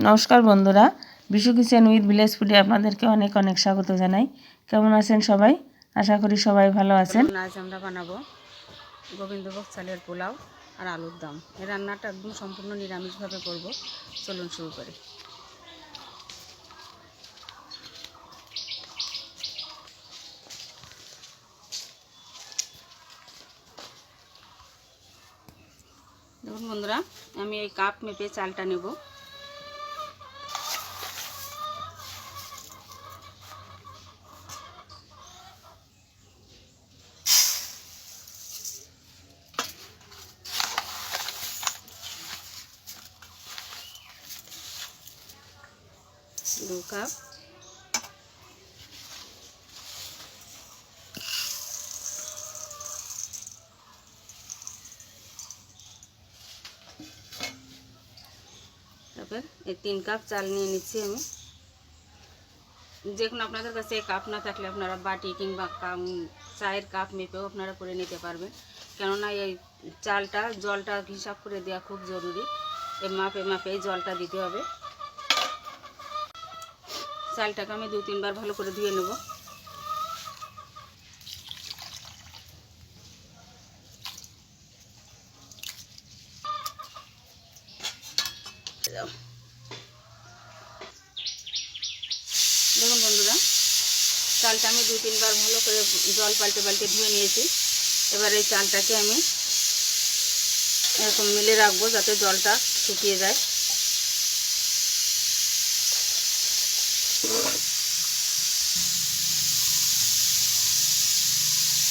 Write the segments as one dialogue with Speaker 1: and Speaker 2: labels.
Speaker 1: নমস্কার বন্ধুরা, Bishu kitchen with village ফুডে আপনাদেরকে অনেক অনেক স্বাগত জানাই। কেমন আছেন সবাই? আশা করি সবাই ভালো আছেন।
Speaker 2: আজ আমরা বানাবো গোবিন্দভোগ চালের পোলাও আর আলুর দম। এই রান্নাটা একদম সম্পূর্ণ নিরামিষভাবে করব। চলুন শুরু করি। দেখুন বন্ধুরা, আমি এই কাপ মেপে চালটা নেব। দু কাপ। তারপর এই 3 কাপ চাল নিয়ে নিচ্ছি আমি। যে কোনো আপনাদের কাছে কাপ না থাকলে আপনারা বাটি কিংবা চায়ের কাপ মেপেও আপনারা করে নিতে পারবেন। কেননা এই চালটা জলটা হিসাব করে দেওয়া খুব জরুরি। এই মাপে মাপে এই জলটা দিতে হবে। চালটাকে আমি 2-3 বার ভালো করে ধুয়ে নেব। দেখুন বন্ধুরা, চালটা আমি 2-3 বার ভালো করে জল পাল্টে পাল্টে ধুয়ে নিয়েছি। এবার এই চালটাকে আমি এরকম মিলে রাখবো যাতে জলটা শুকিয়ে যায়।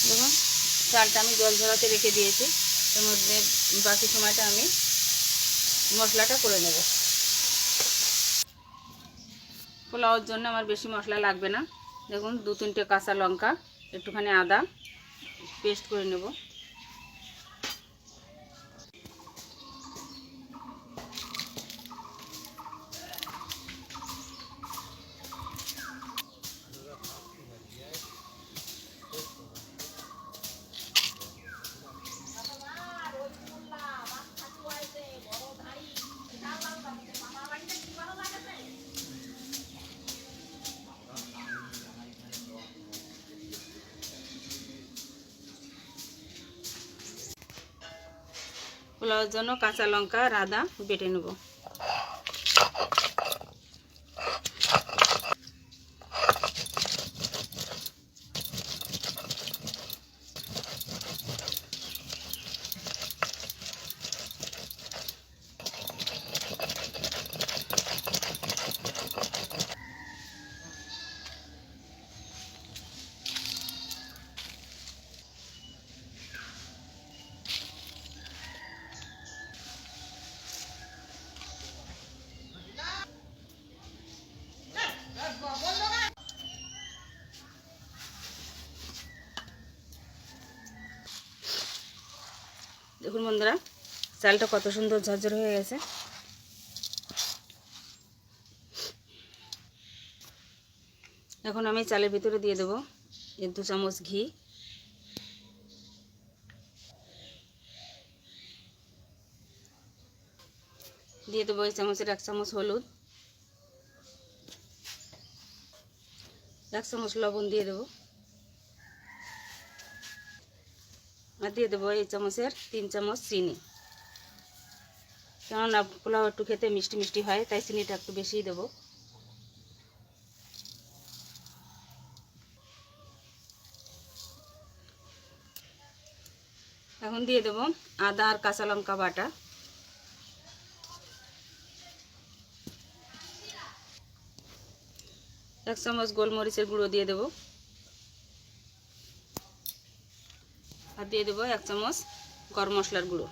Speaker 2: দেখুন, চালটা আমি জল ঝরাতে রেখে দিয়েছি। এর মধ্যে বাকি সময়টা আমি মশলাটা করে নেব। পোলাওর জন্য আমার বেশি মশলা লাগবে না। দেখুন, 2-3টে কাঁচা লঙ্কা, একটুখানি আদা পেস্ট করে নেব। পোলাওর জন্য কাঁচা লঙ্কা আর আদা বেটে নেব। দেখুন বন্ধুরা, চালটা কত সুন্দর ঝরঝর হয়ে গেছে। এখন আমি চালের ভিতরে দিয়ে দেবো 2 চামচ ঘি, দিয়ে দেবো 1 চামচের 1 চামচ হলুদ, 1 চামচ লবণ দিয়ে দেবো, আর দিয়ে দেবো 1 চামচের 3 চামচ চিনি। কেননা পোলাও একটু খেতে মিষ্টি মিষ্টি হয়, তাই চিনিটা একটু বেশিই দেবো। এখন দিয়ে দেবো আদা আর কাঁচা লঙ্কা বাটা, এক চামচ গোলমরিচের গুঁড়ো দিয়ে দেবো, আর দিয়ে দেবো 1 চামচ গরম মশলার গুঁড়ো।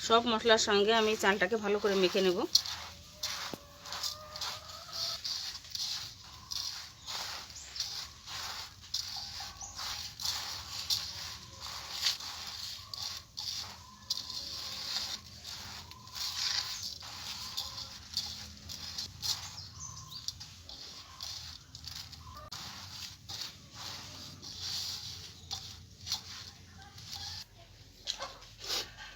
Speaker 2: সব মশলার সঙ্গে আমি চালটাকে ভালো করে মেখে নেব।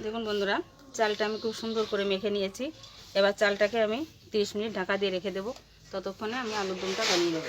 Speaker 2: দেখুন বন্ধুরা, চালটা আমি খুব সুন্দর করে মেখে নিয়েছি। এবার চালটাকে আমি 30 মিনিট ঢাকা দিয়ে রেখে দেবো। ততক্ষণে আমি আলুর দমটা বানিয়ে নেব।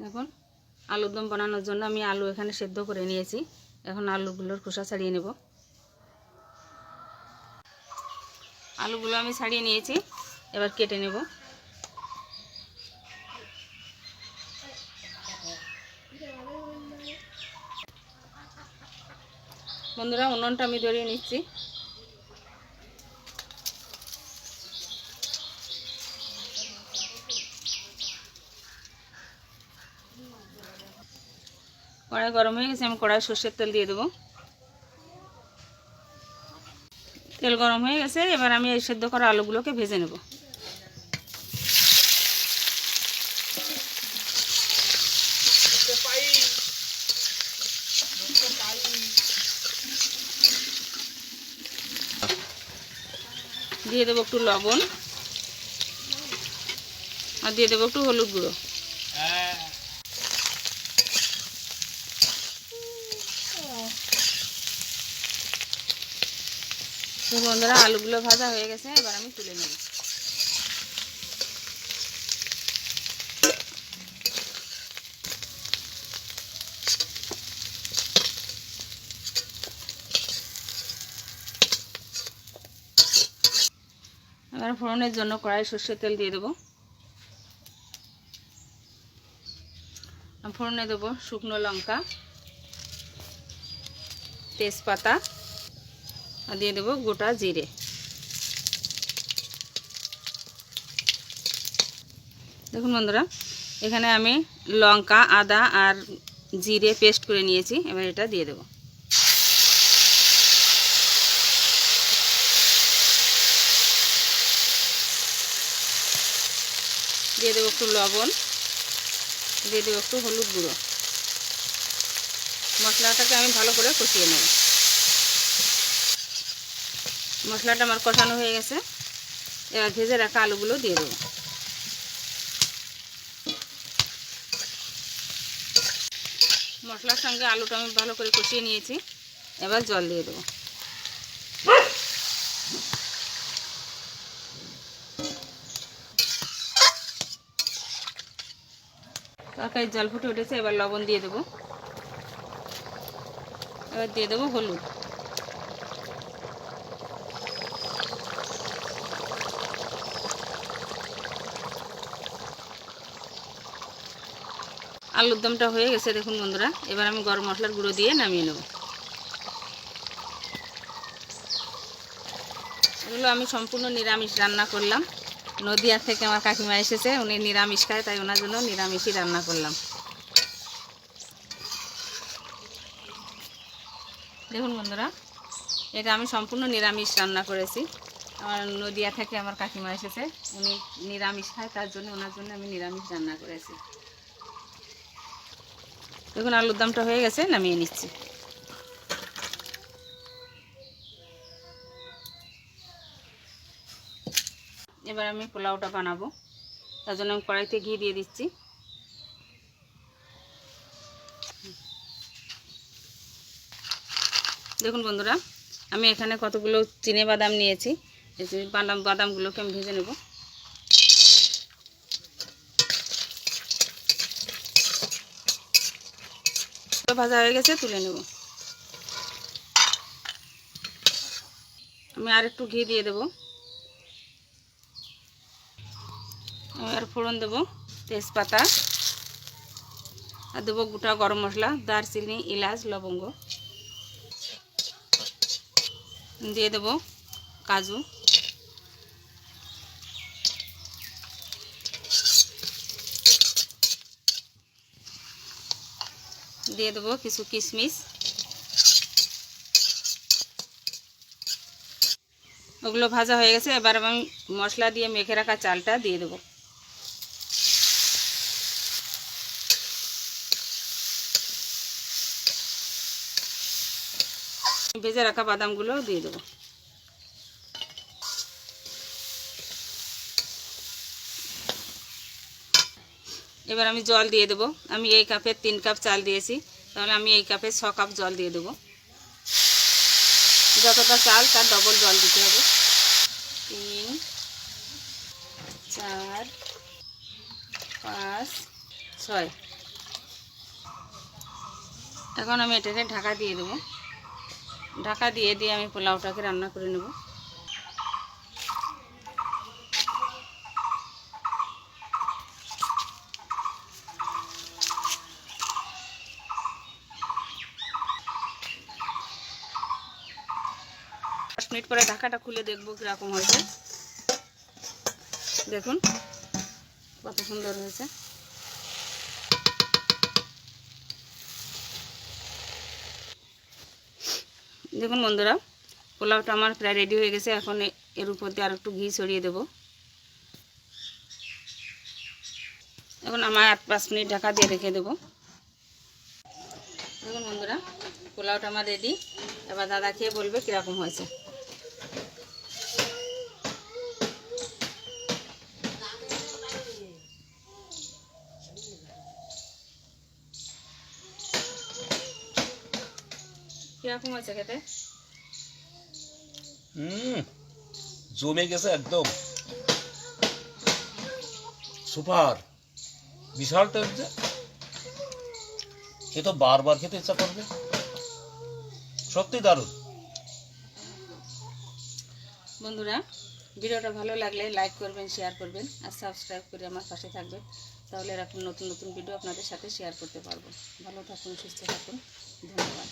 Speaker 2: দেখুন, আলুর দম বানানোর জন্য আমি আলু এখানে সেদ্ধ করে নিয়েছি। এখন আলুগুলোর খোসা ছাড়িয়ে নেব। আলুগুলো আমি ছাড়িয়ে নিয়েছি, এবার কেটে নেব। বন্ধুরা, উনুনটা আমি ধরিয়ে নিচ্ছি। কড়াই গরম হয়ে গেছে, আমি কড়াই সর্ষের তেল দিয়ে দেবো। তেল গরম হয়ে গেছে, এবার আমি এই সেদ্ধ করা আলুগুলোকে ভেজে নেব। দিয়ে দেবো একটু লবণ, আর দিয়ে দেবো একটু হলুদ গুঁড়ো। তো বন্ধুরা, আলুগুলো ভাজা হয়ে গেছে, এবার আমি তুলে নেব। এবার ফোড়নের জন্য কড়াই সর্ষের তেল দিয়ে দেবো। ফোড়নে দেবো শুকনো লঙ্কা, তেজপাতা, আর দিয়ে দেবো গোটা জিরে। দেখুন বন্ধুরা, এখানে আমি লঙ্কা, আদা আর জিরে পেস্ট করে নিয়েছি। এবার এটা দিয়ে দেবো। দিয়ে দেবো একটু লবণ, দিয়ে দেবো একটু হলুদ গুঁড়ো। মশলাটাকে আমি ভালো করে কষিয়ে নেব। মশলাটা আমার কষানো হয়ে গেছে, এবার ভেজে রাখা আলুগুলো দিয়ে দেবো। মশলার সঙ্গে আলুটা আমি ভালো করে কষিয়ে নিয়েছি, এবার জল দিয়ে দেবো। তরকারির জল ফুটে উঠেছে, এবার লবণ দিয়ে দেবো। এবার দিয়ে দেবো হলুদ। আলুর দমটা হয়ে গেছে দেখুন বন্ধুরা। এবার আমি গরম মশলার গুঁড়ো দিয়ে নামিয়ে নেব। এগুলো আমি সম্পূর্ণ নিরামিষ রান্না করলাম। নদিয়া থেকে আমার কাকিমা এসেছে, উনি নিরামিষ খায়, তাই ওনার জন্য নিরামিষই রান্না করলাম। দেখুন বন্ধুরা, এটা আমি সম্পূর্ণ নিরামিষ রান্না করেছি। আমার নদিয়া থেকে আমার কাকিমা এসেছে, উনি নিরামিষ খায়, তার জন্য ওনার জন্য আমি নিরামিষ রান্না করেছি। দেখুন আলুর দমটা হয়ে গেছে, নামিয়ে নিচ্ছি। এবার আমি পোলাওটা বানাবো, তার জন্য আমি কড়াইতে ঘি দিয়ে দিচ্ছি। দেখুন বন্ধুরা, আমি এখানে কতগুলো চিনে বাদাম নিয়েছি। এই বাদামগুলোকে আমি ভেজে নেব। ভাজা হয়ে গেছে, তুলে নেব। আমি আর একটু ঘি দিয়ে দেবো। আর ফোড়ন দেবো তেজপাতা, আর দেবো গোটা গরম মশলা, দারচিনি, এলাচ, লবঙ্গ। দিয়ে দেবো কাজু, দিয়ে দেবো কিছু কিশমিশ। ওগুলো ভাজা হয়ে গেছে। এবার আমি মশলা দিয়ে মেখে রাখা চালটা দিয়ে দেবো। ভেজে রাখা বাদামগুলো দিয়ে দেবো। এবার আমি জল দিয়ে দেবো। আমি এই কাপে 3 কাপ চাল দিয়েছি, তাহলে আমি এই কাপে 6 কাপ জল দিয়ে দেবো। যতটা চাল তার ডবল জল দিতে হবে। 3 4 5 6। এখন আমি এটাকে ঢাকা দিয়ে দেবো। ঢাকা দিয়ে আমি পোলাওটাকে রান্না করে নেব। পাঁচ মিনিট পরে ঢাকাটা খুলে দেখবো কীরকম হয়েছে। দেখুন কত সুন্দর হয়েছে। দেখুন বন্ধুরা, পোলাওটা আমার প্রায় রেডি হয়ে গেছে। এখন এর উপর দিয়ে আর একটু ঘি ছড়িয়ে দেবো। এখন আমার 8-5 মিনিট ঢাকা দিয়ে রেখে দেবো। দেখুন বন্ধুরা, পোলাওটা আমার রেডি। এবার দাদা খেয়ে বলবে কীরকম হয়েছে। কীরকম হয়েছে খেতে?
Speaker 3: জমে গেছে একদম সুপার, বিশাল টেস্ট। এ তো বারবার খেতে ইচ্ছা করবে, সত্যি দারুণ।
Speaker 2: বন্ধুরা, ভিডিওটা ভালো লাগলে লাইক করবেন, শেয়ার করবেন আর সাবস্ক্রাইব করে আমার পাশে থাকবেন। তাহলে এরকম নতুন নতুন ভিডিও আপনাদের সাথে শেয়ার করতে পারবো। ভালো থাকুন, সুস্থ থাকুন, ধন্যবাদ।